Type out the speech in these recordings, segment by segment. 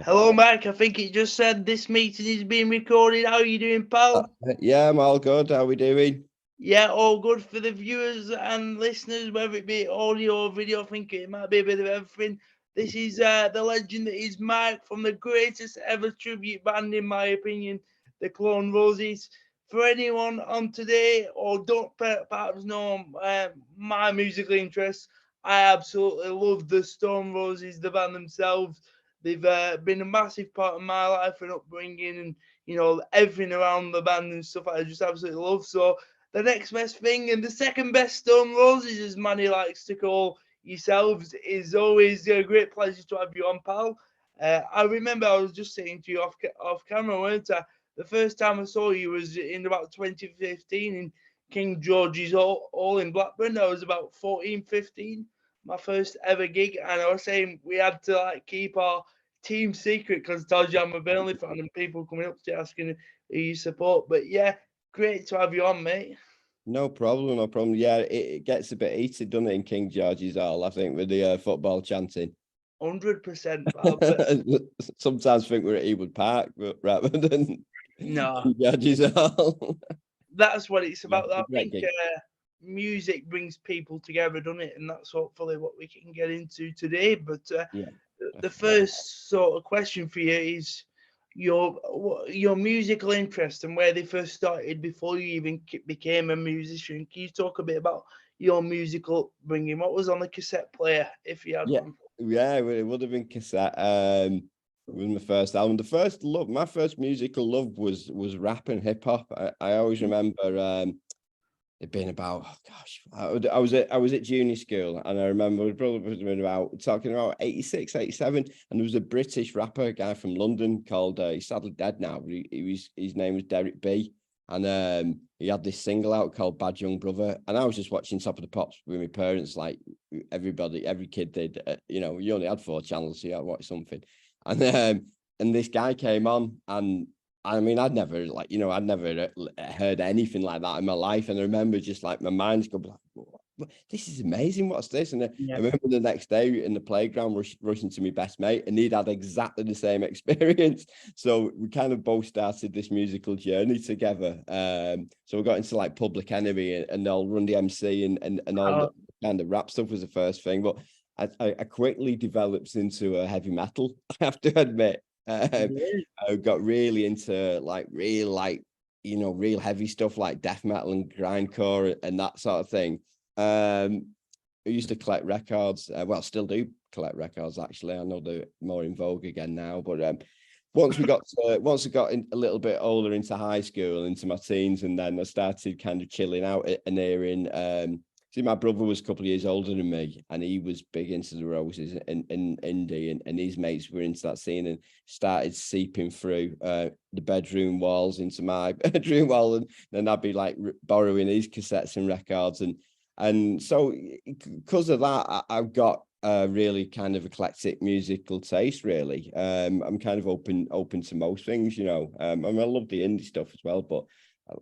Hello, Mike. I think it just said this meeting is being recorded. How are you doing, pal? Yeah, I'm all good. How we doing? Yeah, all good for the viewers and listeners, whether it be audio or video. I think it might be a bit of everything. This is the legend that is Mike from the greatest ever tribute band, in my opinion, the Clone Roses. For anyone on today or don't perhaps know my musical interests, I absolutely love the Stone Roses, the band themselves. They've been a massive part of my life and upbringing, and everything around the band and stuff I just absolutely love. So the next best thing and the second best Stone Roses, as Manny likes to call yourselves, is always a great pleasure to have you on, pal. I remember I was just saying to you off camera, weren't I? The first time I saw you was in about 2015 in King George's Hall in Blackburn. I was about 14, 15, my first ever gig, and I was saying we had to keep our team secret because I told you I'm a Burnley fan and people coming up to you asking who you support. But yeah, great to have you on, mate. No problem, no problem. Yeah, it gets a bit heated, doesn't it, in King George's Hall, I think, with the football chanting. 100%, pal. But Sometimes think we're at Heaton Park, but rather than no, King George's Hall. that's what it's Yeah, about. it's a I great think gig. music brings people together, doesn't it? And that's hopefully what we can get into today. But Yeah, the definitely. first sort of question for you is your musical interest and where they first started before you even became a musician. Can you talk a bit about your musical bringing? What was on the cassette player, if you had Yeah, one? yeah, it would have been cassette. It was my first album. My first musical love was rap and hip hop. I always remember it being about, oh gosh, I was at junior school, and I remember my brother was talking about 86, 87, and there was a British rapper, a guy from London called he's sadly dead now, but his name was Derek B, and he had this single out called Bad Young Brother, and I was just watching Top of the Pops with my parents, like every kid did. You only had 4 channels, so you had to watch something, and this guy came on, and I mean, I'd never heard anything like that in my life. And I remember just like my mind's going like, this is amazing. What's this? And I Yeah. remember the next day in the playground rushing to my best mate, and he'd had exactly the same experience. So we kind of both started this musical journey together. So we got into like Public Enemy and all Run DMC and all the kind of rap stuff was the first thing. But I quickly developed into a heavy metal, I have to admit. I got really into real heavy stuff like death metal and grindcore and that sort of thing. I used to collect records. Still do collect records. Actually, I know they're more in vogue again now. But once I got a little bit older into high school, into my teens, and then I started kind of chilling out and hearing. See, my brother was a couple of years older than me, and he was big into the Roses and indie, and his mates were into that scene and started seeping through the bedroom walls into my bedroom wall, and then I'd be like borrowing his cassettes and records, and so because of that, I've got a really kind of eclectic musical taste. Really, I'm kind of open to most things, I mean, I love the indie stuff as well, but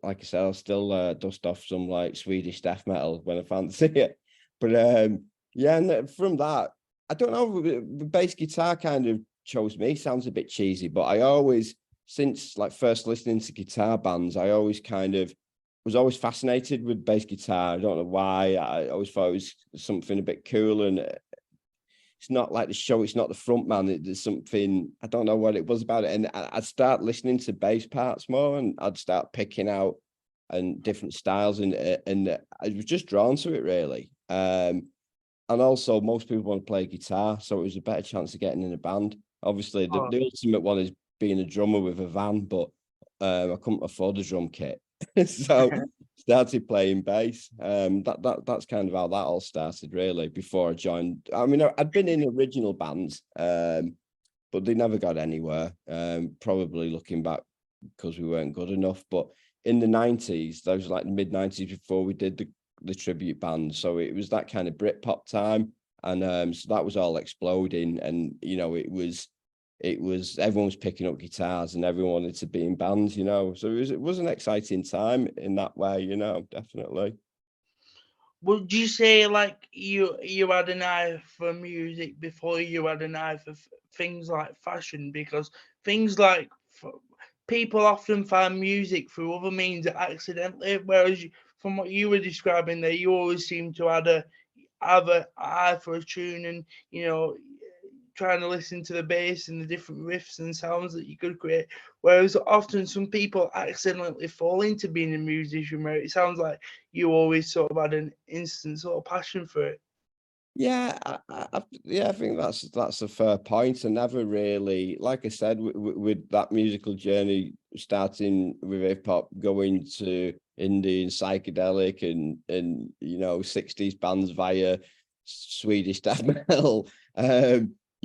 like I said, I'll still dust off some like Swedish death metal when I fancy it. But yeah, and from that, I don't know, the bass guitar kind of chose me. Sounds a bit cheesy, but I always, since like first listening to guitar bands, I always kind of was always fascinated with bass guitar. I don't know why. I always thought it was something a bit cool, and it's not like the show, it's not the front man. There's something, I don't know what it was about it. And I'd start listening to bass parts more, and I'd start picking out and different styles, and I was just drawn to it really. And also most people want to play guitar, so it was a better chance of getting in a band. Obviously the ultimate one is being a drummer with a van, but I couldn't afford a drum kit. So started playing bass. That's kind of how that all started really before I joined. I mean, I'd been in original bands, but they never got anywhere. Probably looking back because we weren't good enough. But in the 90s, that was like the mid 90s before we did the tribute band. So it was that kind of Britpop time. And so that was all exploding. And, it was everyone was picking up guitars and everyone wanted to be in bands, So it was an exciting time in that way, definitely. Would you say like you had an eye for music before you had an eye for things like fashion, because things like people often find music through other means accidentally, whereas from what you were describing there, you always seem to have a eye for a tune, and trying to listen to the bass and the different riffs and sounds that you could create. Whereas often some people accidentally fall into being a musician, where it sounds like you always sort of had an instant sort of passion for it. Yeah, I think that's a fair point. I never really, like I said, with that musical journey, starting with hip hop, going to indie and psychedelic, and 60s bands via Swedish death metal.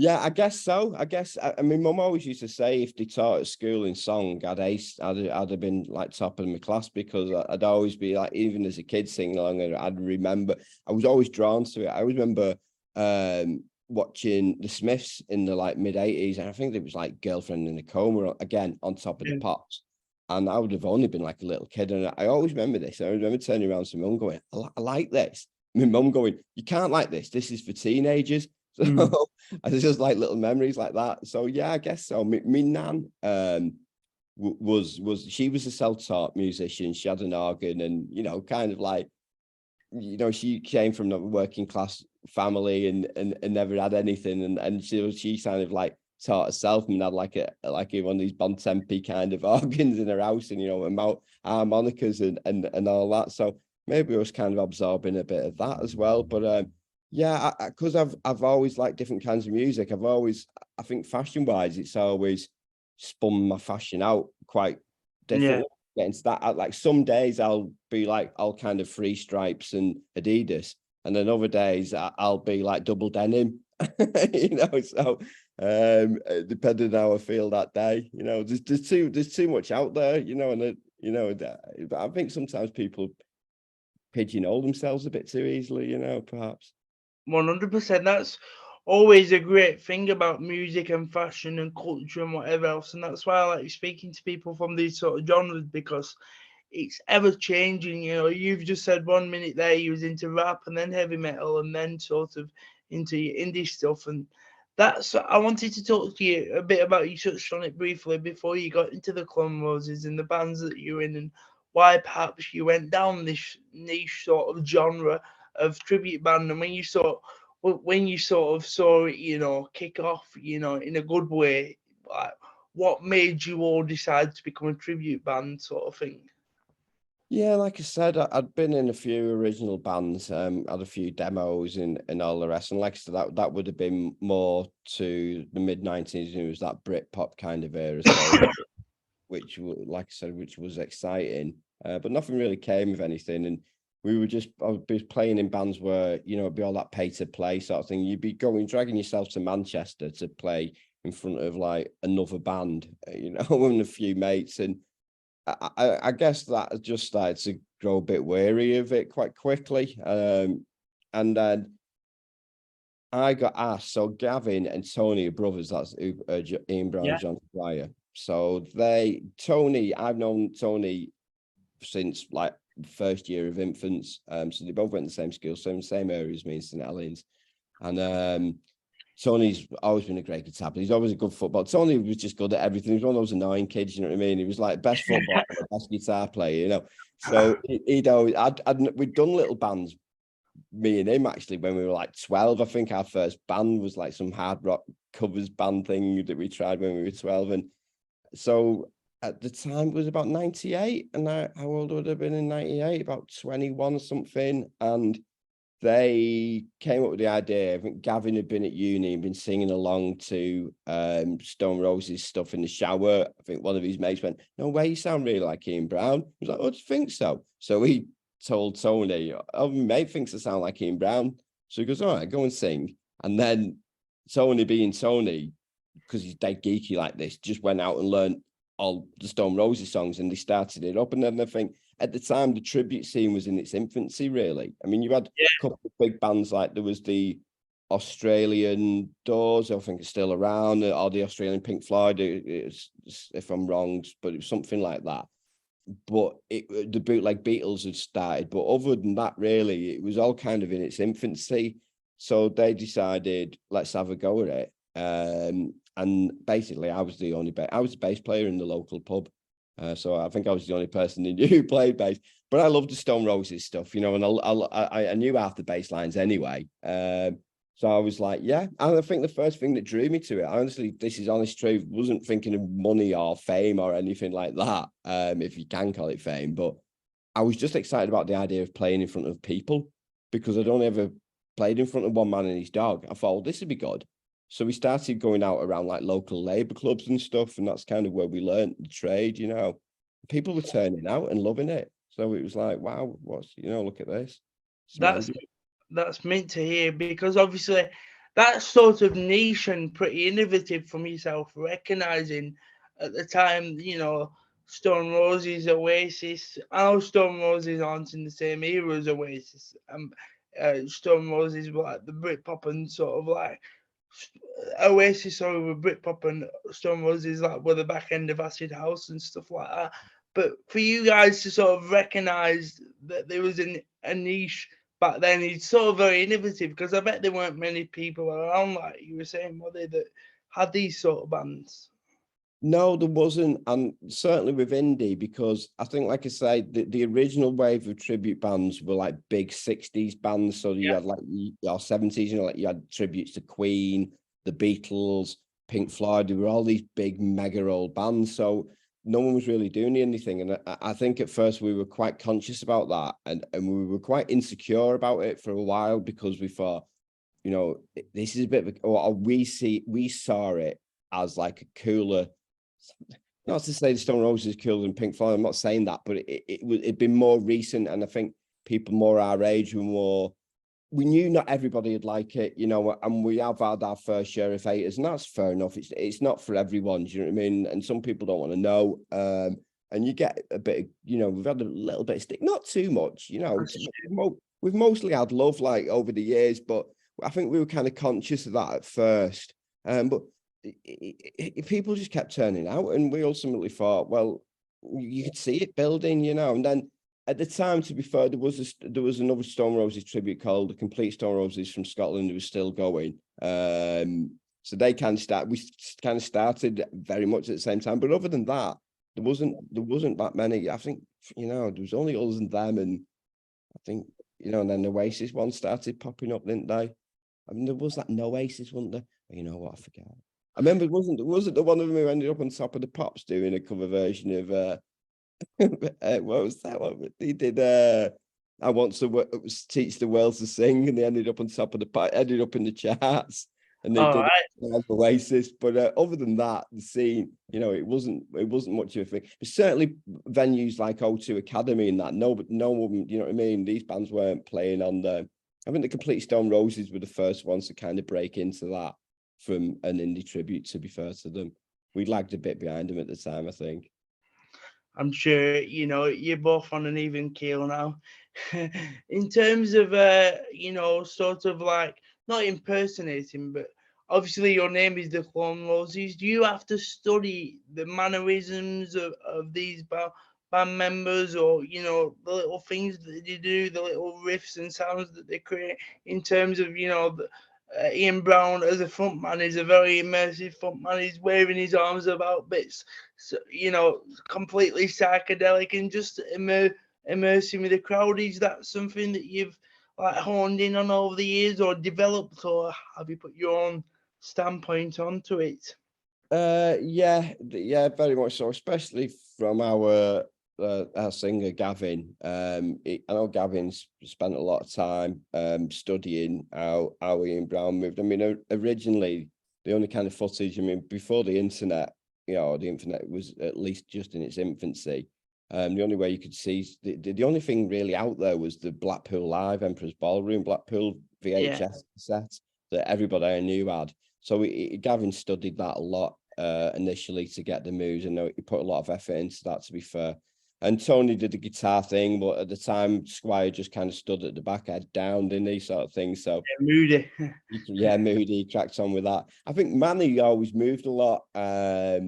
Yeah, I guess so. I mean, Mum always used to say if they taught at school in song, I'd have been like top of my class, because I'd always be like, even as a kid singing along, and I'd remember. I was always drawn to it. I always remember watching the Smiths in the like mid-80s, and I think it was like Girlfriend in a Coma again on Top of the Yeah. Pops. And I would have only been like a little kid, and I always remember this. I remember turning around to Mum going, I like this. My mum going, you can't like this. This is for teenagers. So it's just like little memories like that. So yeah, I guess so. Me nan was she was a self-taught musician. She had an organ, and kind of like, she came from a working class family, and never had anything, and she kind of like taught herself, and had like one of these Bontempi kind of organs in her house, and harmonicas and all that. So maybe I was kind of absorbing a bit of that as well. But yeah, because I've always liked different kinds of music. I think fashion wise, it's always spun my fashion out quite Yeah. differently. Get into that. Like some days I'll be like, I'll kind of free stripes and Adidas, and then other days I'll be like double denim. So depending on how I feel that day, there's too much out there, but I think sometimes people pigeonhole themselves a bit too easily, perhaps. 100%. That's always a great thing about music and fashion and culture and whatever else. And that's why I like speaking to people from these sort of genres, because it's ever changing. You've just said 1 minute there you was into rap and then heavy metal and then sort of into your indie stuff. And that's, I wanted to talk to you a bit about, you touched on it briefly before you got into the Clone Roses and the bands that you're in, and why perhaps you went down this niche sort of genre of tribute band. And when you sort of saw it, kick off, in a good way, like, what made you all decide to become a tribute band sort of thing? Yeah, like I said, I'd been in a few original bands, had a few demos and all the rest. And like I said, that would have been more to the mid-90s. It was that Brit pop kind of era. So like I said, which was exciting. But nothing really came of anything. And I would be playing in bands where, it'd be all that pay to play sort of thing. You'd be dragging yourself to Manchester to play in front of like another band, and a few mates. And I guess that just started to grow a bit weary of it quite quickly. And then I got asked. So Gavin and Tony are brothers. That's Ian Brown and Yeah. John Dwyer. So I've known Tony since like first year of infants. So they both went to the same school, same area as me in St Helens. And Tony's always been a great guitar player. He's always a good football. Tony was just good at everything. He was one of those annoying kids, you know what I mean? He was like best football, best guitar player. So we'd done little bands, me and him actually, when we were like 12. I think our first band was like some hard rock covers band thing that we tried when we were 12. And so at the time it was about 98. And how old would I have been in 98? About 21 or something. And they came up with the idea. I think Gavin had been at uni and been singing along to Stone Roses stuff in the shower. I think one of his mates went, "No way, you sound really like Ian Brown." He was like, "Oh, do you think so?" So he told Tony, "Oh, my mate thinks I sound like Ian Brown." So he goes, "All right, go and sing." And then Tony, being Tony, because he's dead geeky like this, just went out and learned all the Stone Roses songs, and they started it up. And then I think at the time the tribute scene was in its infancy, really. I mean, you had Yeah. a couple of big bands, like there was the Australian Doors, I think it's still around, or the Australian Pink Floyd, if I'm wrong, but it was something like that. But the bootleg Beatles had started, but other than that, really, it was all kind of in its infancy. So they decided, let's have a go at it. And basically I was the bass player in the local pub. So I think I was the only person who knew who played bass. But I loved the Stone Roses stuff, you know, and I knew half the bass lines anyway. So I was like, yeah. And I think the first thing that drew me to it, honestly, this is honest truth, wasn't thinking of money or fame or anything like that, if you can call it fame. But I was just excited about the idea of playing in front of people, because I'd only ever played in front of one man and his dog. I thought, well, this would be good. So we started going out around like local labour clubs and stuff. And that's kind of where we learned the trade, you know. People were turning out and loving it. So it was like, wow, look at this. It's That's amazing. that's meant to hear, because obviously that's sort of niche and pretty innovative from yourself, recognizing at the time, Stone Roses, Oasis. I know Stone Roses aren't in the same era as Oasis. Stone Roses were like the Britpop and sort of like Oasis, sorry, were Britpop, and Stone Roses like were the back end of acid house and stuff like that. But for you guys to sort of recognise that there was a niche back then, it's sort of very innovative, because I bet there weren't many people around, like you were saying, were they, that had these sort of bands? No, there wasn't, and certainly with indie, because I think, like I say, the original wave of tribute bands were like big 60s bands. So you Yeah, had like your 70s, like you had tributes to Queen, the Beatles, Pink Floyd. There were all these big mega old bands. So no one was really doing anything. And I think at first we were quite conscious about that, and we were quite insecure about it for a while, because we thought, this is a bit of a, or we saw it as like a cooler. Not to say the Stone Roses is cooler than Pink Floyd, I'm not saying that, but it'd been more recent, and I think people more our age were more. We knew not everybody would like it, and we have had our fair share of haters, and that's fair enough. It's not for everyone, do you know what I mean? And some people don't want to know. And you get a bit, we've had a little bit of stick, not too much, we've mostly had love like over the years, but I think we were kind of conscious of that at first. But people just kept turning out, and we ultimately thought, well, you could see it building, and then at the time, to be fair, there was another Stone Roses tribute called the Complete Stone Roses from Scotland, who was still going. So we kind of started very much at the same time. But other than that, there wasn't that many. I think, there was only us and them, and I think, and then the Oasis one started popping up, didn't they? I mean, there was that No Oasis, wasn't there? Oh, you know what? I forget. I remember wasn't the one of them who ended up on Top of the Pops doing a cover version of what was that one? He did I want to teach the world to sing, and they ended up on top of ended up in the charts, and they all did right. Oasis. But other than that, the scene, it wasn't much of a thing. But certainly venues like O2 Academy and that, no one, you know what I mean? These bands weren't playing on the. I think the Complete Stone Roses were the first ones to kind of break into that from an indie tribute, to be fair to them. We lagged a bit behind them at the time, I think. I'm sure you're both on an even keel now. In terms of sort of like not impersonating, but obviously your name is the Clone Roses. Do you have to study the mannerisms of these band members, or the little things that they do, the little riffs and sounds that they create, in terms of Ian Brown as a frontman is a very immersive frontman. He's waving his arms about bits, so, completely psychedelic and just immersing with the crowd. Is that something that you've like honed in on over the years, or developed, or have you put your own standpoint onto it? Yeah, very much so, especially from our singer Gavin. I know Gavin's spent a lot of time studying how Ian Brown moved. I mean, originally the only kind of footage, I mean, before the internet, the internet was at least just in its infancy. The only way you could see the only thing really out there was the Blackpool Live Emperor's Ballroom Blackpool Yeah, VHS set that everybody I knew had. So Gavin studied that a lot initially to get the moves, and he put a lot of effort into that, to be fair. And Tony did the guitar thing, but at the time, Squire just kind of stood at the back, head down, didn't he, sort of thing. So moody. Moody cracked on with that. I think Manny always moved a lot. I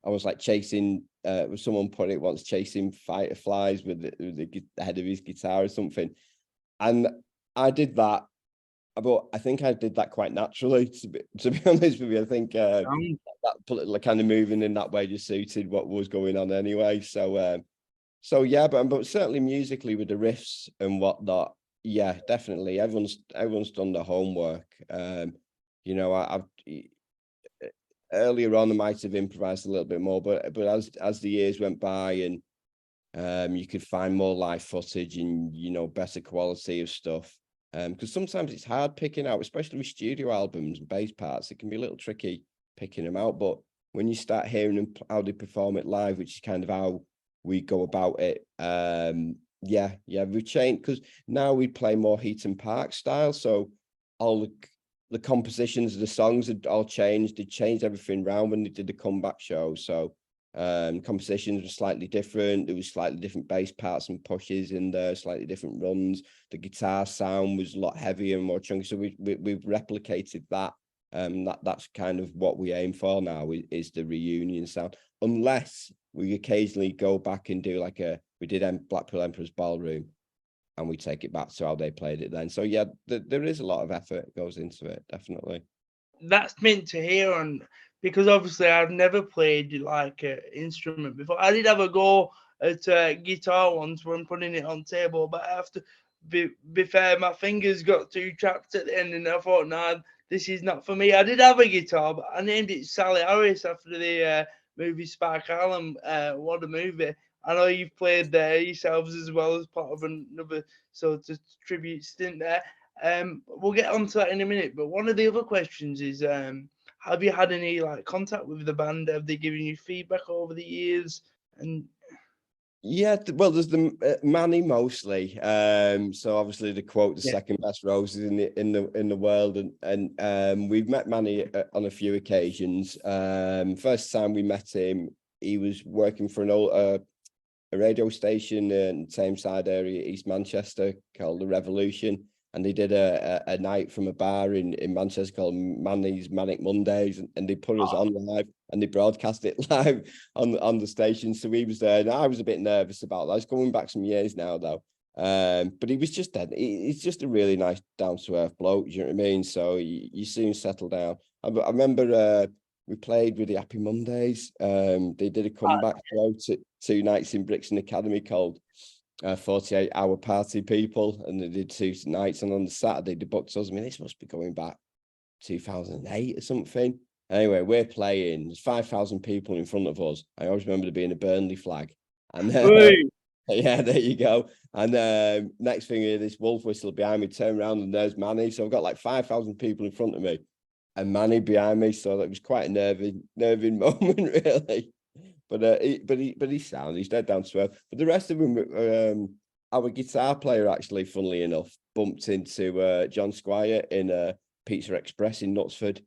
was like chasing, someone put it once, chasing fighter flies with the head of his guitar or something. And I did that but I think I did that quite naturally, to be honest with you. I think that kind of moving in that way just suited what was going on anyway. So yeah, but certainly musically with the riffs and whatnot, yeah, definitely. Everyone's done their homework. You know, I've earlier on I might have improvised a little bit more, but as the years went by and you could find more live footage and, you know, better quality of stuff. Because sometimes it's hard picking out, especially with studio albums and bass parts, it can be a little tricky picking them out. But when you start hearing them, how they perform it live, which is kind of how we go about it, yeah, we've changed, because now we play more Heaton Park style. So all the compositions of the songs had all changed. They changed everything around when they did the comeback show. So compositions were slightly different. There was slightly different bass parts and pushes in there, slightly different runs. The guitar sound was a lot heavier and more chunky. So we've replicated that. That's kind of what we aim for now, is the reunion sound. Unless we occasionally go back and do like we did Blackpool Emperor's Ballroom, and we take it back to how they played it then. So yeah, there is a lot of effort goes into it, definitely. That's meant to hear, and because obviously I've never played like an instrument before. I did have a go at guitar once when putting it on table, but I have to be fair, my fingers got too trapped at the end, and I thought, nah, this is not for me. I did have a guitar, but I named it Sally Harris after the movie Spark Island. What a movie! I know you've played there yourselves as well as part of another sort of tribute stint there. We'll get onto that in a minute, but one of the other questions is, have you had any like contact with the band? Have they given you feedback over the years? And yeah, well, there's the Manny mostly. So obviously the quote, the yeah, second best roses in the world, and we've met Manny on a few occasions. First time we met him, he was working for an old a radio station in Tameside area, East Manchester, called The Revolution. And they did a night from a bar in Manchester called Manny's Manic Mondays, and they put us on live and they broadcast it live on the station. So he was there, and I was a bit nervous about that. It's going back some years now, though. But he was just dead. He's just a really nice, down to earth bloke. You know what I mean? So you soon settle down. I remember we played with the Happy Mondays. They did a comeback show two nights in Brixton Academy called 48-hour Party People, and they did two nights. And on the Saturday, they booked us. I mean, this must be going back 2008 or something. Anyway, we're playing. There's 5,000 people in front of us. I always remember there being a Burnley flag. And yeah, there you go. And next thing is this wolf whistle behind me. Turn around and there's Manny. So I've got like 5,000 people in front of me and Manny behind me. So that was quite a nerving moment, really. But he's sound. He's dead down to earth. But the rest of them, our guitar player actually, funnily enough, bumped into John Squire in Pizza Express in Knutsford.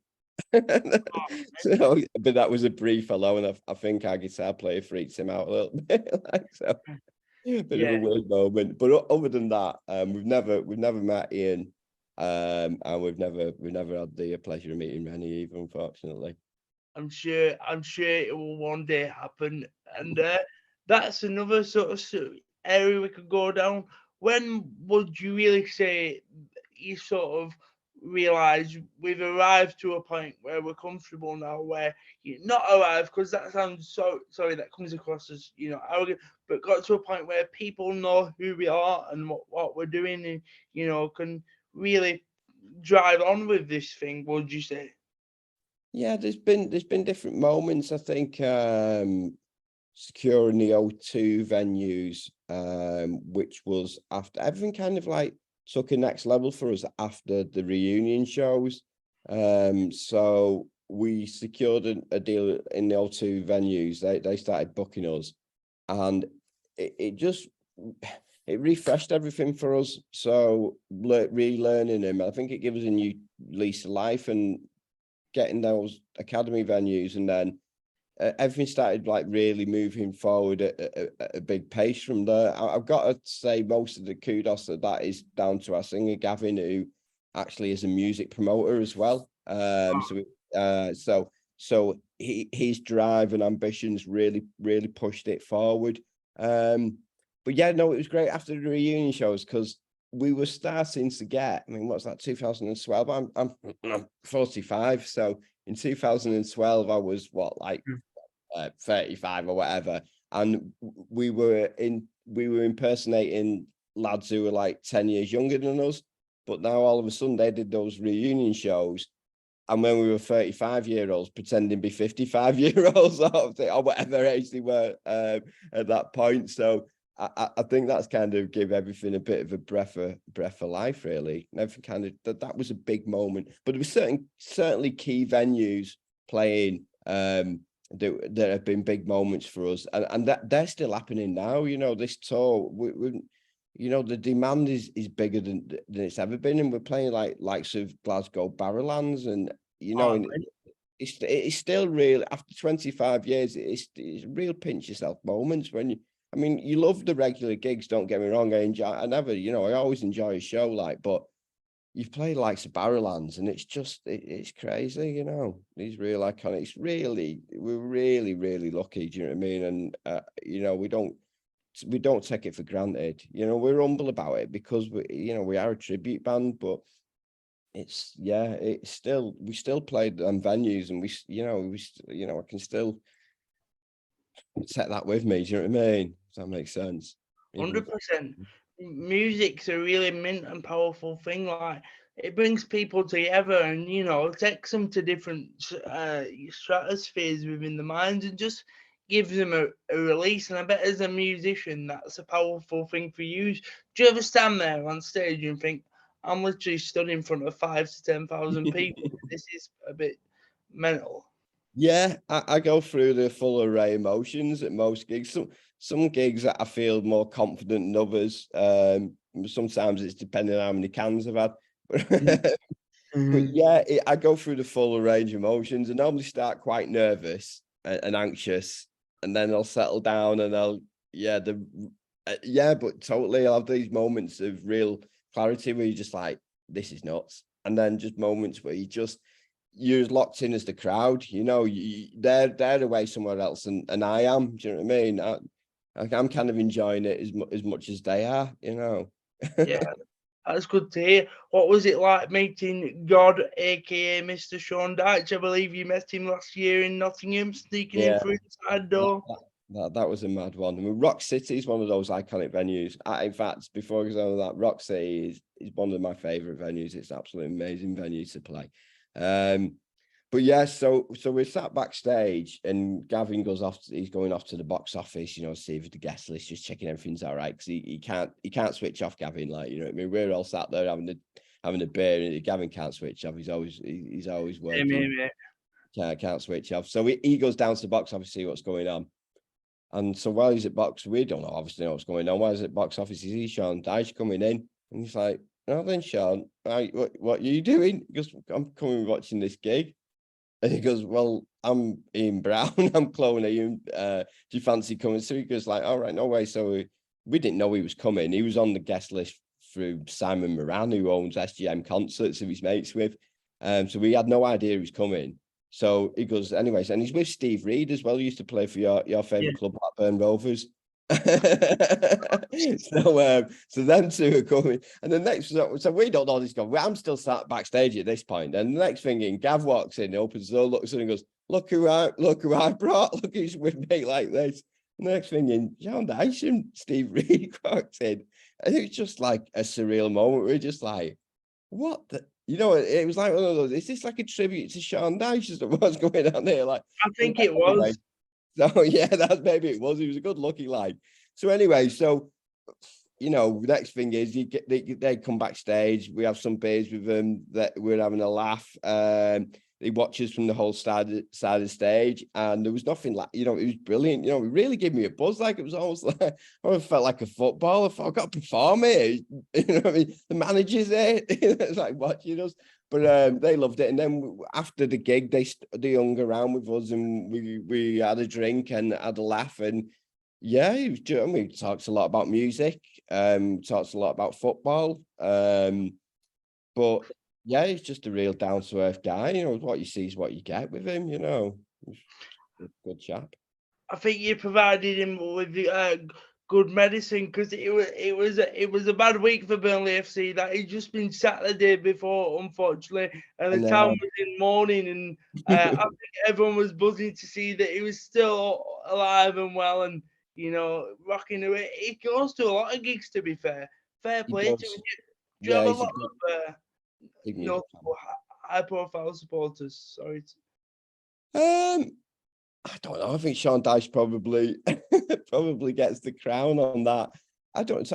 So, but that was a brief hello, and I think our guitar player freaked him out a little bit. Like, so, bit of a weird moment. But other than that, we've never met Ian, and we've never had the pleasure of meeting Rennie either, unfortunately. I'm sure it will one day happen, and that's another sort of area we could go down. When would you really say you sort of realize we've arrived to a point where we're comfortable now, where you not arrived, because that sounds so sorry, that comes across as, you know, arrogant, but got to a point where people know who we are and what we're doing, and, you know, can really drive on with this thing, would you say? Yeah, there's been different moments. I think securing the O2 venues, which was after everything kind of like took a next level for us after the reunion shows. So we secured a deal in the O2 venues. They started booking us, and it just it refreshed everything for us. So relearning them, I think it gives us a new lease of life, and getting those academy venues, and then everything started like really moving forward at a big pace from there. I've got to say most of the kudos of that is down to our singer Gavin, who actually is a music promoter as well. So his drive and ambitions really pushed it forward. But yeah, no, it was great after the reunion shows, because we were starting to get, I mean, what's that, 2012? I'm 45. So in 2012, I was what, like 35 or whatever. And we were impersonating lads who were like 10 years younger than us. But now all of a sudden they did those reunion shows. And when we were 35-year-olds pretending to be 55-year-olds or whatever age they were at that point. So I think that's kind of give everything a bit of a breath of life, really. And everything kind of that was a big moment. But there were certainly key venues playing that have been big moments for us, and that they're still happening now. You know, this tour, you know, the demand is bigger than it's ever been, and we're playing likes of Glasgow Barrowlands, and you know, and it's still real after 25 years. It's real pinch yourself moments when you. I mean, you love the regular gigs. Don't get me wrong. I always enjoy a show, but you've played likes of Barrowlands, and it's crazy. You know, these real iconic. We're really, really lucky. Do you know what I mean? And you know, we don't take it for granted. You know, we're humble about it because we are a tribute band, but we still played them venues, and I can still take that with me. Do you know what I mean? Does that make sense? 100%. Music's a really mint and powerful thing. Like, it brings people together, and takes them to different stratospheres within the minds, and just gives them a release. And I bet as a musician, that's a powerful thing for you. Do you ever stand there on stage and think, I'm literally stood in front of 5,000 to 10,000 people? This is a bit mental. Yeah, I go through the full array of emotions at most gigs. Some gigs that I feel more confident than others. Sometimes it's depending on how many cans I've had. But yeah, I go through the full range of emotions. I normally start quite nervous and anxious, and then I'll settle down and but totally I'll have these moments of real clarity where you're just like, this is nuts. And then just moments where you're locked in as the crowd, they're away somewhere else, and I am. Do you know what I mean? I'm kind of enjoying it as much as they are. Yeah, that's good to hear. What was it like meeting God, aka Mr. Sean Dyche? I believe you met him last year in Nottingham, sneaking in through the side door. That was a mad one. I mean, Rock City is one of those iconic venues. In fact, before I go on that, Rock City is one of my favorite venues. It's an absolutely amazing venue to play. But yeah, so we're sat backstage, and Gavin goes off. He's going off to the box office, see if the guest list, just checking everything's all right, because he can't switch off. Gavin, what I mean, we're all sat there having a beer, and Gavin can't switch off. He's always working. Can't switch off. So he goes down to the box office to see what's going on. And so while he's at box, we don't obviously know what's going on. While he's at box office, he sees Sean Dyche coming in, and he's like, "No, then Sean, what are you doing?" He goes, "I'm coming watching this gig." And he goes, "Well, I'm Ian Brown. I'm clone Ian. Do you fancy coming?" So he goes like, "All right, no way." So we didn't know he was coming. He was on the guest list through Simon Moran, who owns SGM Concerts, who he's mates with. So we had no idea he was coming. So he goes, anyways, and he's with Steve Reed as well. He used to play for your favorite club, Blackburn Rovers. So them two are coming, and the next, so we don't know this guy. I'm still sat backstage at this point, and the next thing in, Gav walks in, opens the door, looks in, and goes, look who I brought. Look who's with me like this. And the next thing in, Sean Dyche and Steve Reed walks in, and it's just like a surreal moment. We're just like, what the, it was like one of those, is this like a tribute to Sean Dyche as to what's going on here? Like, I think it was. So yeah, maybe it was. He was a good looking lad. So anyway, next thing is they come backstage. We have some beers with them. That we're having a laugh. He watches from the whole side of the stage, and there was nothing like, it was brilliant. It really gave me a buzz. Like, it was almost like I felt like a footballer. I've got to perform here. What I mean? The manager's there. It's like watching us. But they loved it. And then after the gig, they hung around with us, and we had a drink and had a laugh. And yeah, we talked a lot about music, talked a lot about football. But yeah, he's just a real down-to-earth guy. What you see is what you get with him, Good chap. I think you provided him with good medicine, because it was a bad week for Burnley FC. That had just been sacked the day before, unfortunately, and the And town was in mourning. And I think everyone was buzzing to see that he was still alive and well, and rocking away. He goes to a lot of gigs, to be fair. Fair he play to him. does. Do you have Yeah, a he's a lot of big music notable high-profile supporters? Sorry. fan. I don't know. I think Sean Dyche probably probably gets the crown on that.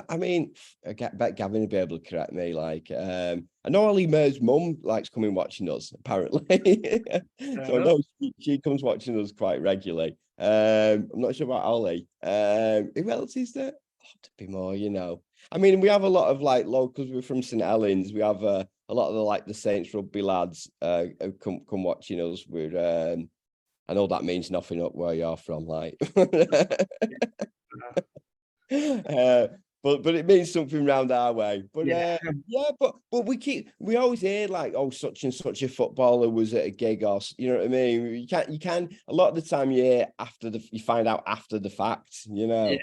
I mean, I bet Gavin will be able to correct me. Like, I know Ollie Mur's mum likes coming watching us, apparently. So I know she comes watching us quite regularly. I'm not sure about Ollie. Who else is there? Oh, to be more, I mean, we have a lot of like locals. We're from St Helens. We have a lot of the Saints rugby lads who come watching us. I know that means nothing up where you're from, like. But it means something round our way. But but we always hear like, oh, such and such a footballer was at a gig, or you know what I mean. You can a lot of the time you hear you find out after the fact, Yeah.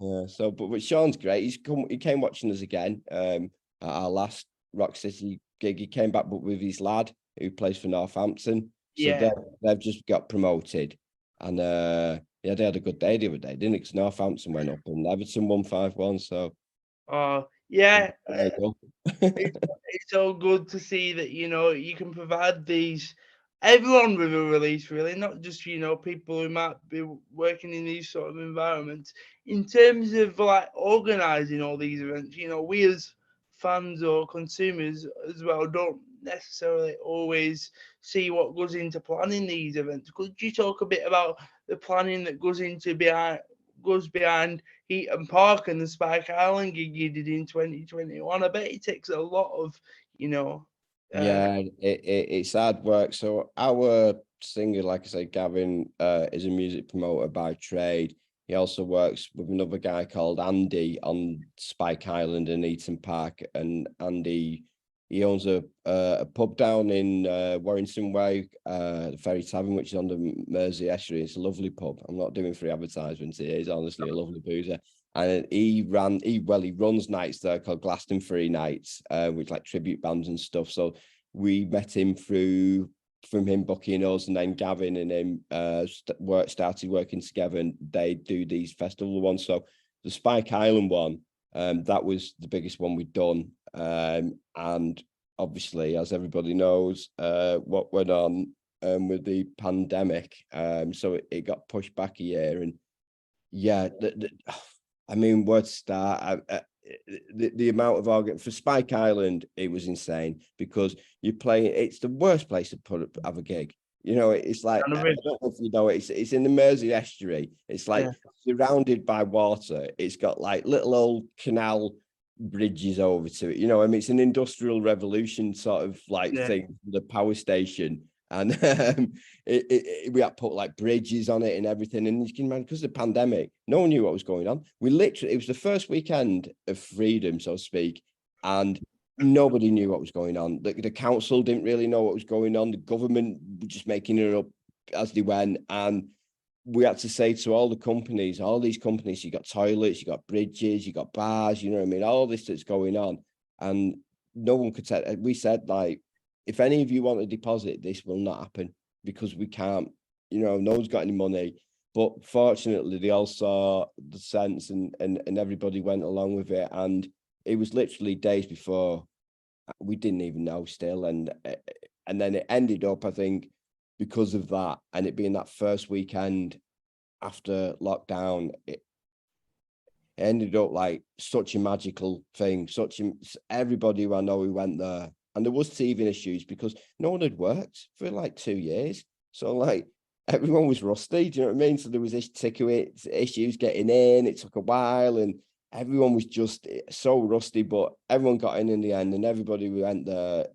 Yeah. So, but Sean's great. He came watching us again. At our last Rock City gig, he came back, but with his lad who plays for Northampton. So they've just got promoted, and they had a good day the other day, didn't it? Because Northampton went up and Everton won 5-1. So yeah, there you go. it's so good to see that you can provide everyone with a release, really, not just people who might be working in these sort of environments. In terms of like organizing all these events, we as fans or consumers as well don't necessarily always see what goes into planning these events. Could you talk a bit about the planning that goes behind Heaton Park and the Spike Island gig you did in 2021? I bet it takes a lot of Yeah, it's hard work. So our singer, like I said, Gavin, is a music promoter by trade. He also works with another guy called Andy on Spike Island and Heaton Park. And Andy, he owns a pub down in Warrington Way, the Ferry Tavern, which is on the Mersey Estuary. It's a lovely pub. I'm not doing free advertisements. It is honestly a lovely boozer. And he runs nights there called Glastonbury nights, with like tribute bands and stuff. So we met him from him booking us, and then Gavin and him started working together, and they do these festival ones. So the Spike Island one, that was the biggest one we'd done. And obviously, as everybody knows, what went on with the pandemic, so it got pushed back a year. And yeah, I mean, where to start? The amount of argument for Spike Island, it was insane, because you play. It's the worst place to have a gig. It's like, I don't know if you know it. It's in the Mersey Estuary. It's like surrounded by water. It's got like little old canal bridges over to it. I mean, it's an industrial revolution sort of like thing, the power station. And we had to put like bridges on it and everything. And you can imagine, because of the pandemic, no one knew what was going on. It was the first weekend of freedom, so to speak, and nobody knew what was going on. The council didn't really know what was going on. The government were just making it up as they went. And we had to say to all these companies, you got toilets, you got bridges, you got bars, you know what I mean? All this that's going on. And no one could say, we said, like, if any of you want a deposit, this will not happen, because we can't, no one's got any money. But fortunately, they all saw the sense, and everybody went along with it. And it was literally days before, we didn't even know still. And then it ended up, I think, because of that, and it being that first weekend after lockdown, it ended up like such a magical thing. Everybody who I know who went there, and there was teething issues because no one had worked for like 2 years. So like everyone was rusty. Do you know what I mean? So there was this ticket issues getting in. It took a while, and everyone was just so rusty. But everyone got in the end, and everybody who went there,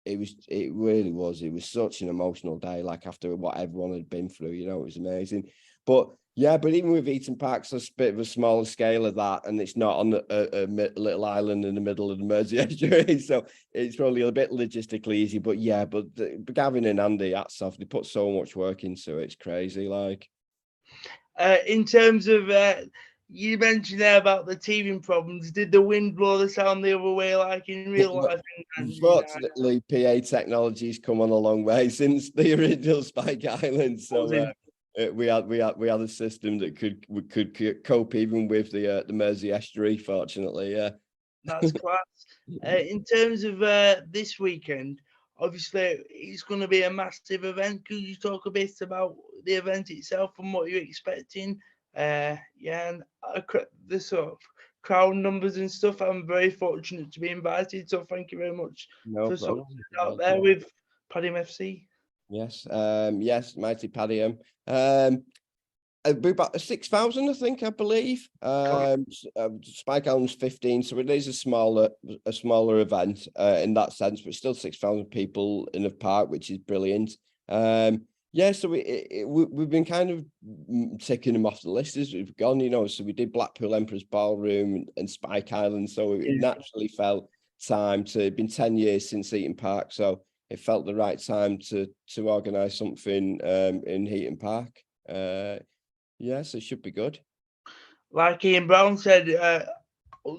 it really was. It was such an emotional day. Like after what everyone had been through, it was amazing. But yeah, but even with Heaton Park, it's a bit of a smaller scale of that, and it's not on a little island in the middle of the Mersey Estuary, so it's probably a bit logistically easy. But yeah, but Gavin and Andy, hats off, they put so much work into it. It's crazy. Like, in terms of you mentioned there about the teething problems. Did the wind blow the sound the other way, like in real life? Unfortunately, PA technology's come on a long way since the original Spike Island. So we had a system that could cope even with the Mersey estuary. Fortunately, yeah. That's class. In terms of this weekend, obviously it's going to be a massive event. Could you talk a bit about the event itself and what you're expecting? Yeah, and the sort of crowd numbers and stuff. I'm very fortunate to be invited, so thank you very much No for problem. sorting it out there with Paddy FC. Yes, yes, mighty Paddy. About 6,000, I think, I believe. Spike Island's 15, so it is a smaller event in that sense, but still 6,000 people in the park, which is brilliant. Yeah, so we've been kind of ticking them off the list as we've gone, you know. So we did Blackpool Emperor's Ballroom and Spike Island, so it naturally felt time to. It'd been 10 years since Heaton Park, so it felt the right time to organise something in Heaton Park. Yes, it should be good. Like Ian Brown said,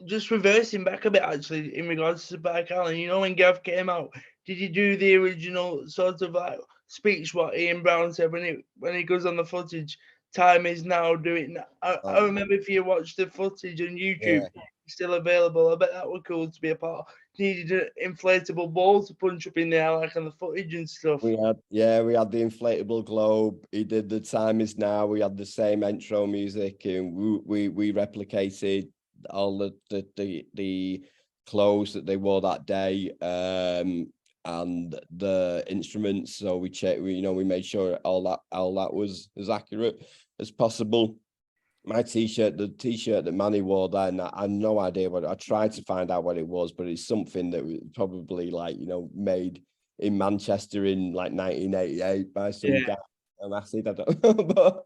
just reversing back a bit actually in regards to Spike Island. You know, when Gav came out, did he do the original sort of like speech what Ian Brown said when he goes on the footage? Time is now, do it now. I remember if you watch the footage on YouTube, it's still available. I bet that would cool to be a part. Needed an inflatable ball to punch up in there like on the footage and stuff. We had the inflatable globe. He did the Time Is Now. We had the same intro music, and we replicated all the clothes that they wore that day, and the instruments. So we made sure all that was as accurate as possible. My t-shirt, the t-shirt that Manny wore then, I have no idea what. I tried to find out what it was, but it's something that was probably like, made in Manchester in like 1988 by some guy. Acid, I don't know, but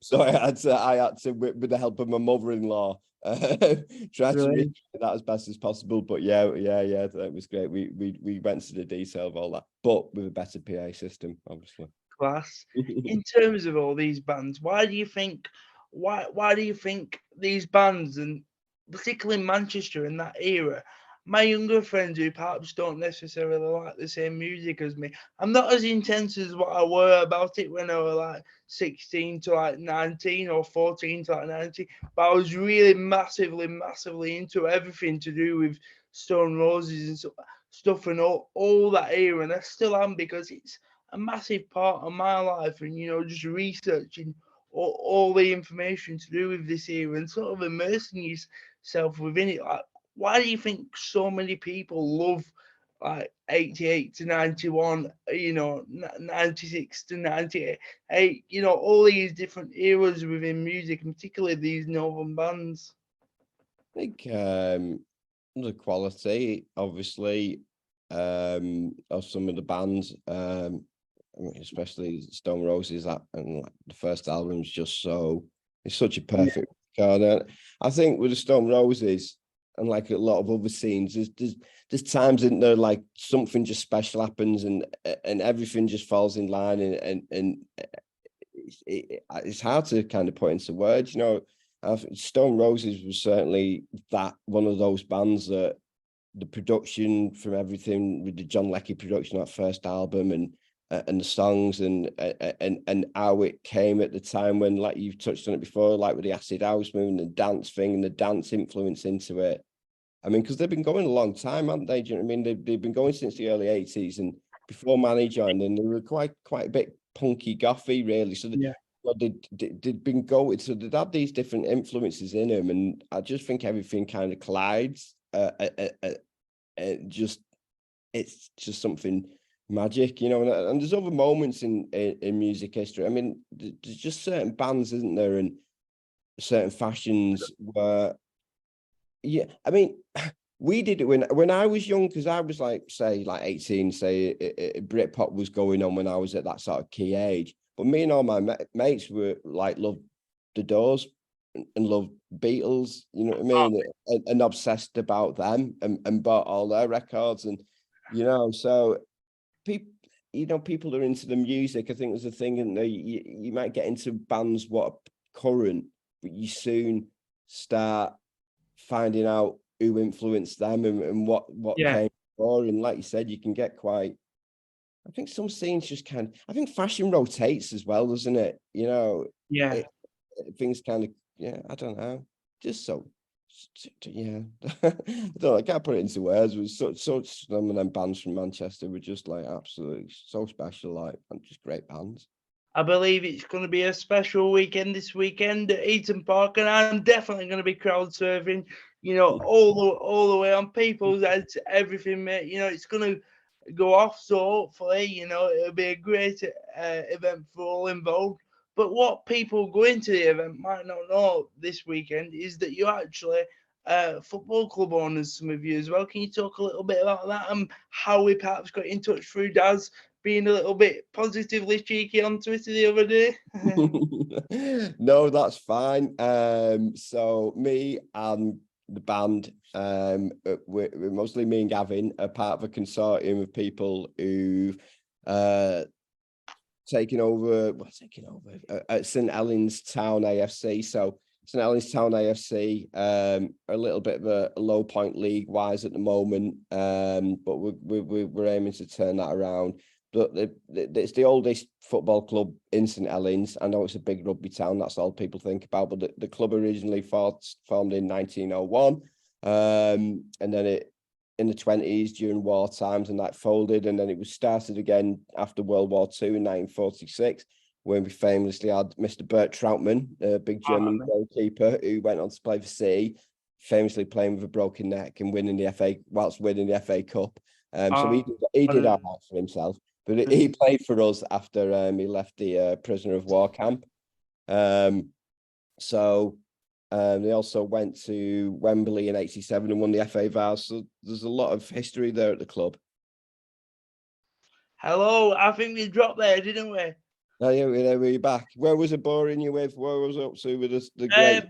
so I had to with the help of my mother-in-law try to reach that as best as possible. But yeah, that was great. We went to the detail of all that, but with a better PA system, obviously. Class. In terms of all these bands, why do you think these bands, and particularly in Manchester in that era, my younger friends who perhaps don't necessarily like the same music as me, I'm not as intense as what I were about it when I was like 16 to like 19 or 14 to like 19, but I was really massively into everything to do with Stone Roses and stuff and all that era, and I still am because it's a massive part of my life, and just researching all the information to do with this era and sort of immersing yourself within it. Like, why do you think so many people love like 88 to 91, 96 to 98, all these different eras within music, and particularly these northern bands? I think the quality, obviously, of some of the bands, especially Stone Roses, and like, the first album is just it's such a perfect record. I think with the Stone Roses, and like a lot of other scenes, there's times in there like something just special happens, and everything just falls in line, and it's hard to kind of put into words, Stone Roses was certainly one of those bands that the production from everything with the John Leckie production, that first album, and the songs, and how it came at the time when, like you've touched on it before, like with the acid house movement, the dance thing, and the dance influence into it. I mean, because they've been going a long time, haven't they? Do you know what I mean? They've been going since the early 80s, and before Manny joined, and they were quite a bit punky, gothy, really. So they'd been going, so they'd had these different influences in them, and I just think everything kind of collides. It's just something magic, and there's other moments in music history. I mean, there's just certain bands, isn't there, and certain fashions where, I mean, we did it when I was young, because I was like, say, like 18, say Britpop was going on when I was at that sort of key age. But me and all my mates were like, loved the Doors and loved Beatles, you know what I mean, and obsessed about them, and bought all their records, and so people are into the music. I think there's a thing, and you might get into bands what are current, but you soon start finding out who influenced them and what Yeah. came before. And like you said, you can get quite, I think some scenes just I think fashion rotates as well, doesn't it? You know, Yeah. things kind of, yeah, I don't know, just so, yeah, I don't know, I can't put it into words. It was such some of them bands from Manchester were just like absolutely so special, like, and just great bands. I believe it's going to be a special weekend this weekend at Heaton Park, and I'm definitely going to be crowd surfing, all the way on people's heads, everything, mate. It's going to go off, so hopefully, it'll be a great event for all involved. But what people going to the event might not know this weekend is that you actually football club owners, some of you as well. Can you talk a little bit about that and how we perhaps got in touch through Daz being a little bit positively cheeky on Twitter the other day? No, that's fine. So me and the band, we're mostly me and Gavin, are part of a consortium of people who've taken over at St Helens Town AFC. So St Helens Town AFC, a little bit of a low point league wise at the moment, but we're aiming to turn that around. But it's the oldest football club in St Helens. I know it's a big rugby town, that's all people think about, but the club originally formed in 1901, and then in the 20s during war times, and that folded, and then it was started again after World War II in 1946, when we famously had Mr. Bert Trautmann, a big German goalkeeper who went on to play for City, famously playing with a broken neck and winning the FA Cup. So he did all right for himself, but he played for us after he left the prisoner of war camp. They also went to Wembley in '87 and won the FA Vase. So there's a lot of history there at the club. Hello, I think we dropped there, didn't we? Oh, yeah, we're back. Where was it boring you with? Where was it up to with the great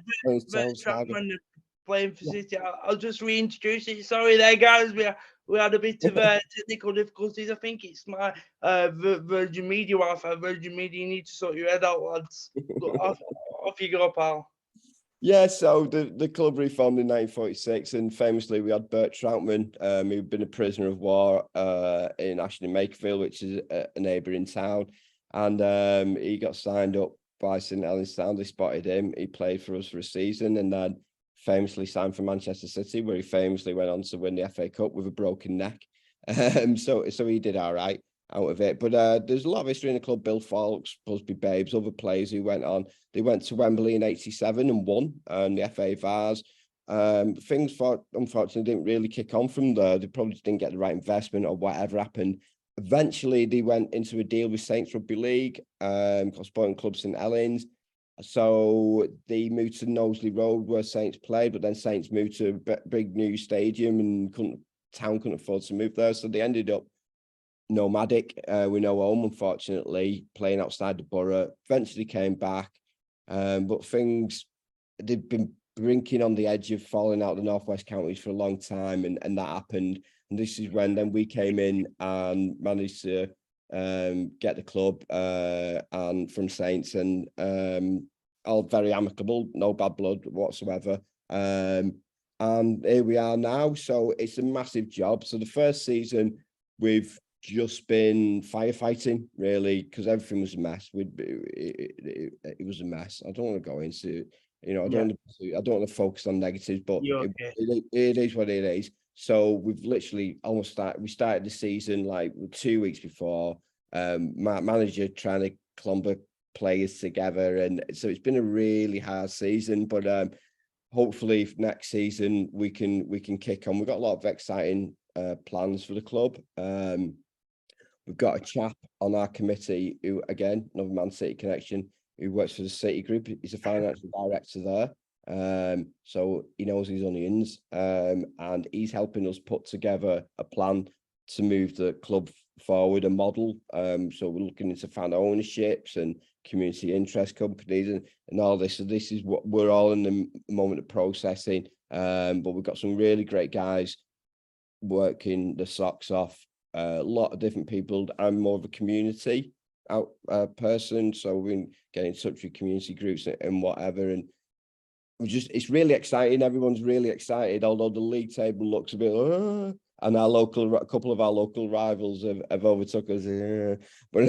Trautmann playing for City? I'll just reintroduce it. Sorry there, guys. We had a bit of technical difficulties. I think it's my Virgin Media Wi-Fi. Virgin Media, you need to sort your head out, lads. Off you go, pal. Yeah, so the club reformed in 1946, and famously we had Bert Trautmann, who'd been a prisoner of war in Ashton-in-Makerfield, which is a neighbouring town, and he got signed up by St Helens Town. They spotted him. He played for us for a season, and then famously signed for Manchester City, where he famously went on to win the FA Cup with a broken neck. So he did all right out of it. But there's a lot of history in the club. Bill Falks, Busby Babes, other players who went on. They went to Wembley in '87 and won the FA Vase. Things unfortunately didn't really kick on from there. They probably didn't get the right investment or whatever happened. Eventually, they went into a deal with Saints Rugby League, Sporting Club St Helens. So they moved to Knowsley Road where Saints played, but then Saints moved to a big new stadium and town couldn't afford to move there. So they ended up nomadic, with no home, unfortunately, playing outside the borough. Eventually came back, but they'd been brinking on the edge of falling out the Northwest Counties for a long time, and that happened. And this is when then we came in and managed to get the club and from Saints, and all very amicable, no bad blood whatsoever. And here we are now. So it's a massive job. So the first season we've just been firefighting, really, because everything was a mess. It was a mess. I don't want to go into, I don't want to focus on negatives, but it is what it is. So we've literally we started the season like 2 weeks before, manager trying to clumber players together, and so it's been a really hard season, but hopefully next season we can kick on. We've got a lot of exciting plans for the club. We've got a chap on our committee who, again, another Man City connection, who works for the City Group. He's a financial director there. So he knows his onions, and he's helping us put together a plan to move the club forward, a model. So we're looking into fan ownerships and community interest companies and all this. So this is what we're all in the moment of processing. But we've got some really great guys working the socks off. A lot of different people. I'm more of a community person, so we can get in touch with community groups and whatever, and it's really exciting. Everyone's really excited, although the league table looks a bit, and a couple of our local rivals have overtook us. But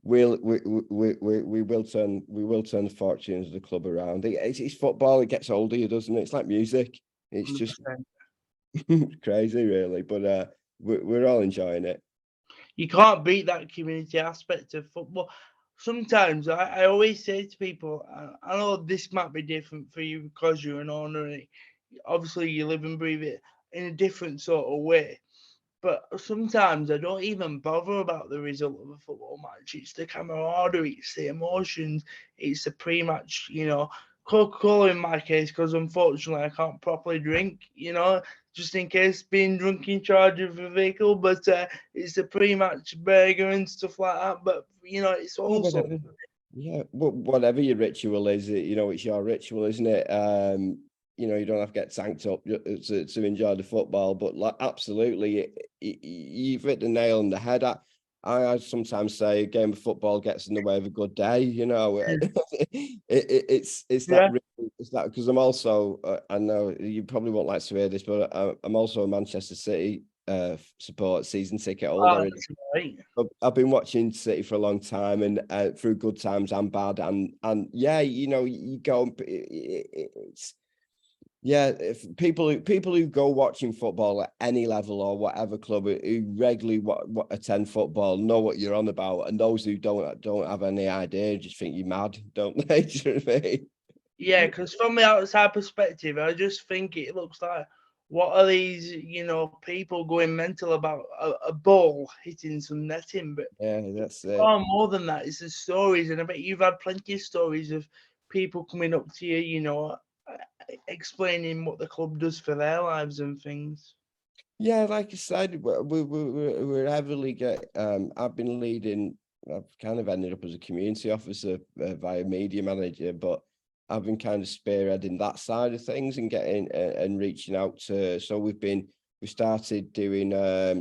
we will turn the fortunes of the club around. It's football. It gets older, doesn't it? It's like music. It's just crazy, really. But we're all enjoying it. You can't beat that community aspect of football. Sometimes I always say to people, I know this might be different for you because you're an owner, and obviously you live and breathe it in a different sort of way. But sometimes I don't even bother about the result of a football match. It's the camaraderie, it's the emotions, it's the pre-match, Coca-Cola in my case, because unfortunately I can't properly drink, just in case being drunk in charge of a vehicle. But it's the pre-match burger and stuff like that. But, it's also... Yeah, whatever your ritual is, it's your ritual, isn't it? You don't have to get tanked up to enjoy the football, but absolutely, you've hit the nail on the head. I sometimes say a game of football gets in the way of a good day. It's that really, it's that, because I'm also I know you probably won't like to hear this, but I'm also a Manchester City support season ticket holder. Right. I've been watching City for a long time, and through good times and bad, and yeah, you go. It's if people who go watching football at any level or whatever club, who regularly what attend football, know what you're on about, and those who don't have any idea just think you're mad, don't they? Do you know what I mean? Yeah, because from the outside perspective, I just think it looks like, what are these, people going mental about a ball hitting some netting? But yeah, that's it. far more than that. It's the stories, and I bet you've had plenty of stories of people coming up to you, explaining what the club does for their lives and things. Yeah, like I said, we're heavily I've been leading. I've kind of ended up as a community officer via media manager, but I've been kind of spearheading that side of things and getting and reaching out to. So we started doing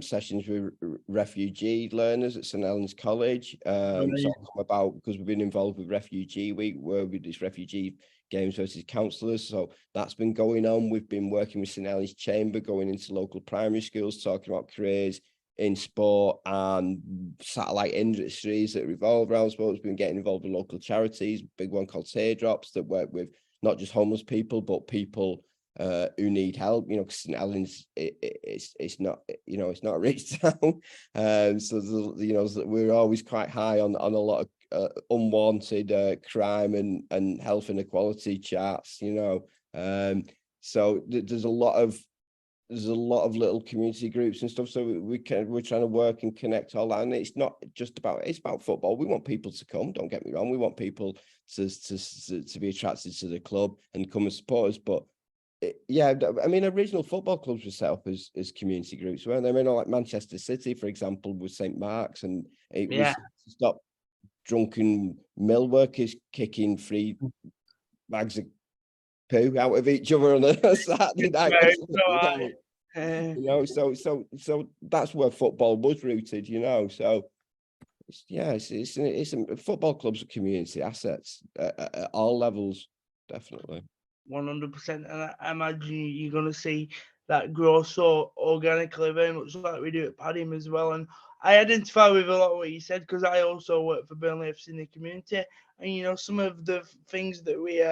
sessions with refugee learners at St Helens College. So about, because we've been involved with Refugee Week, where we do refugee games versus counsellors. So that's been going on. We've been working with St Helens Chamber, going into local primary schools, talking about careers in sport and satellite industries that revolve around sports. We've been getting involved with local charities, big one called Teardrops, that work with not just homeless people, but people who need help. Because St Helens, it's not, it's not a rich town. So we're always quite high on a lot of unwanted crime and health inequality charts. So there's a lot of little community groups and stuff. So we're trying to work and connect all that. And it's not just it's about football. We want people to come. Don't get me wrong. We want people to be attracted to the club and come and support us. But I mean, original football clubs were set up as community groups, weren't they? I mean, like Manchester City, for example, with St Mark's, and it was to stop drunken mill workers kicking 3 bags of poo out of each other on a Saturday night. So that's where football was rooted. So it's football clubs are community assets at all levels, definitely. 100%, and I imagine you're going to see that grow so organically, very much like we do at Padding as well. And I identify with a lot of what you said, because I also work for Burnley FC in the community, and some of the things that we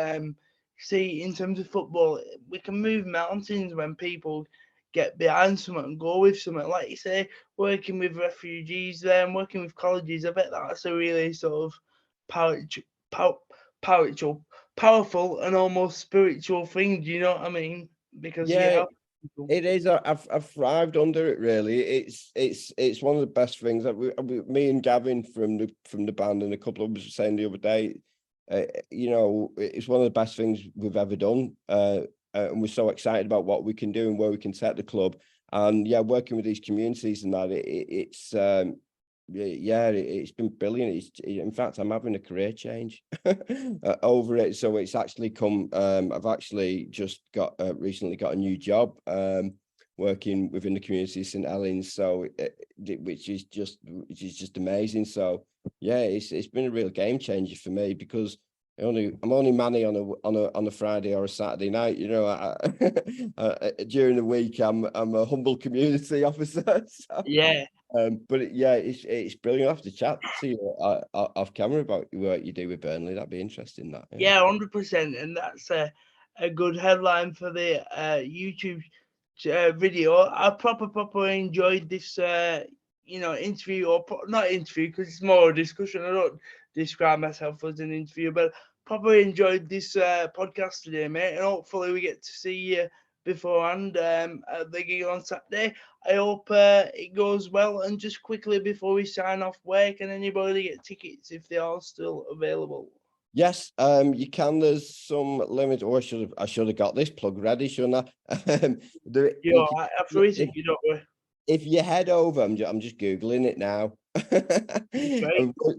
see in terms of football, we can move mountains when people get behind something and go with something. Like you say, working with refugees there and working with colleges, I bet that's a really sort of powerful and almost spiritual thing. Do you know what I mean? Because it is. I've thrived under it. Really, it's one of the best things that me and Gavin from the band and a couple of us were saying the other day. It's one of the best things we've ever done, and we're so excited about what we can do and where we can take the club. And working with these communities and that, it's been brilliant. In fact, I'm having a career change over it. So it's actually come. I've actually just recently got a new job, working within the community of St Helens. So which is just amazing. So it's been a real game changer for me, because I'm only manny on a Friday or a Saturday night. You know, during the week I'm a humble community officer. So, Yeah. But it's brilliant. I'll have to chat to you off camera about what you do with Burnley. That'd be interesting. That. Yeah, 100%, and that's a good headline for the YouTube video. I proper enjoyed this interview, or not interview because it's more a discussion. I don't describe myself as an interview, but proper enjoyed this podcast today, mate, and hopefully we get to see you beforehand at the gig on Saturday. I hope it goes well. And just quickly before we sign off, where can anybody get tickets if they are still available? Yes, you can. There's some limit. Oh, I should have got this plug ready, shouldn't I? If you head over, I'm just googling it now.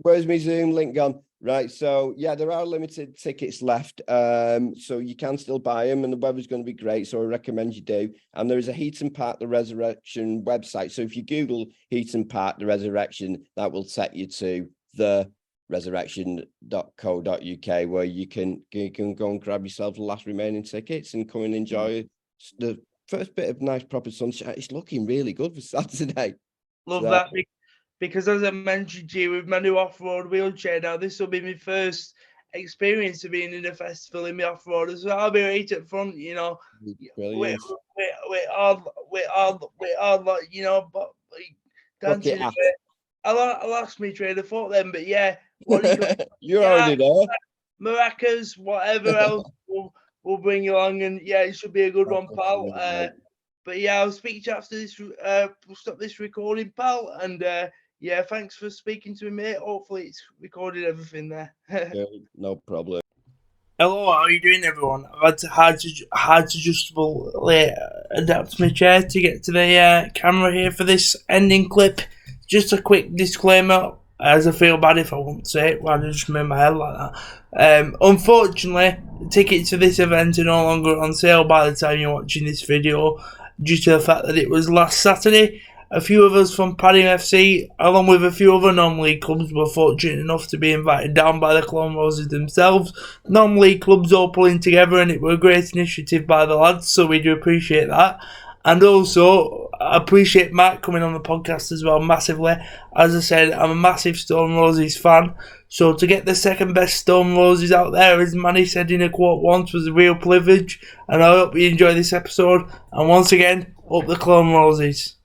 Where's my Zoom link gone? Right, so yeah, there are limited tickets left, so you can still buy them, and the weather's going to be great, so I recommend you do. And there is a Heaton Park The Resurrection website, so if you Google Heaton Park The Resurrection, that will take you to the resurrection.co.uk, where you can go and grab yourself the last remaining tickets and come and enjoy the first bit of nice proper sunshine. It's looking really good for Saturday. Love that, because as I mentioned to you, with my new off-road wheelchair now, this will be my first experience of being in a festival in my off-road, so I'll be right at front, you know. Brilliant. We're all, you know, but dancing. I lost my train of thought then, but yeah, what do you you're already there. Maracas, whatever else we'll bring you along, and yeah, it should be a good one, pal. But yeah, I'll speak to you after this. We'll stop this recording, pal, and yeah, thanks for speaking to me, mate. Hopefully, it's recorded everything there. Yeah, no problem. Hello, how are you doing, everyone? I've had to adjustable adapt my chair to get to the camera here for this ending clip. Just a quick disclaimer, as I feel bad if I won't say it, why did I just move my head like that? Unfortunately, tickets for this event are no longer on sale by the time you're watching this video, due to the fact that it was last Saturday. A few of us from Padding FC, along with a few other non-league clubs, were fortunate enough to be invited down by the Clone Roses themselves. Non-league clubs all pulling together, and it was a great initiative by the lads, so we do appreciate that. And also, I appreciate Matt coming on the podcast as well, massively. As I said, I'm a massive Stone Roses fan, so to get the second best Stone Roses out there, as Manny said in a quote once, was a real privilege, and I hope you enjoy this episode. And once again, up the Clone Roses.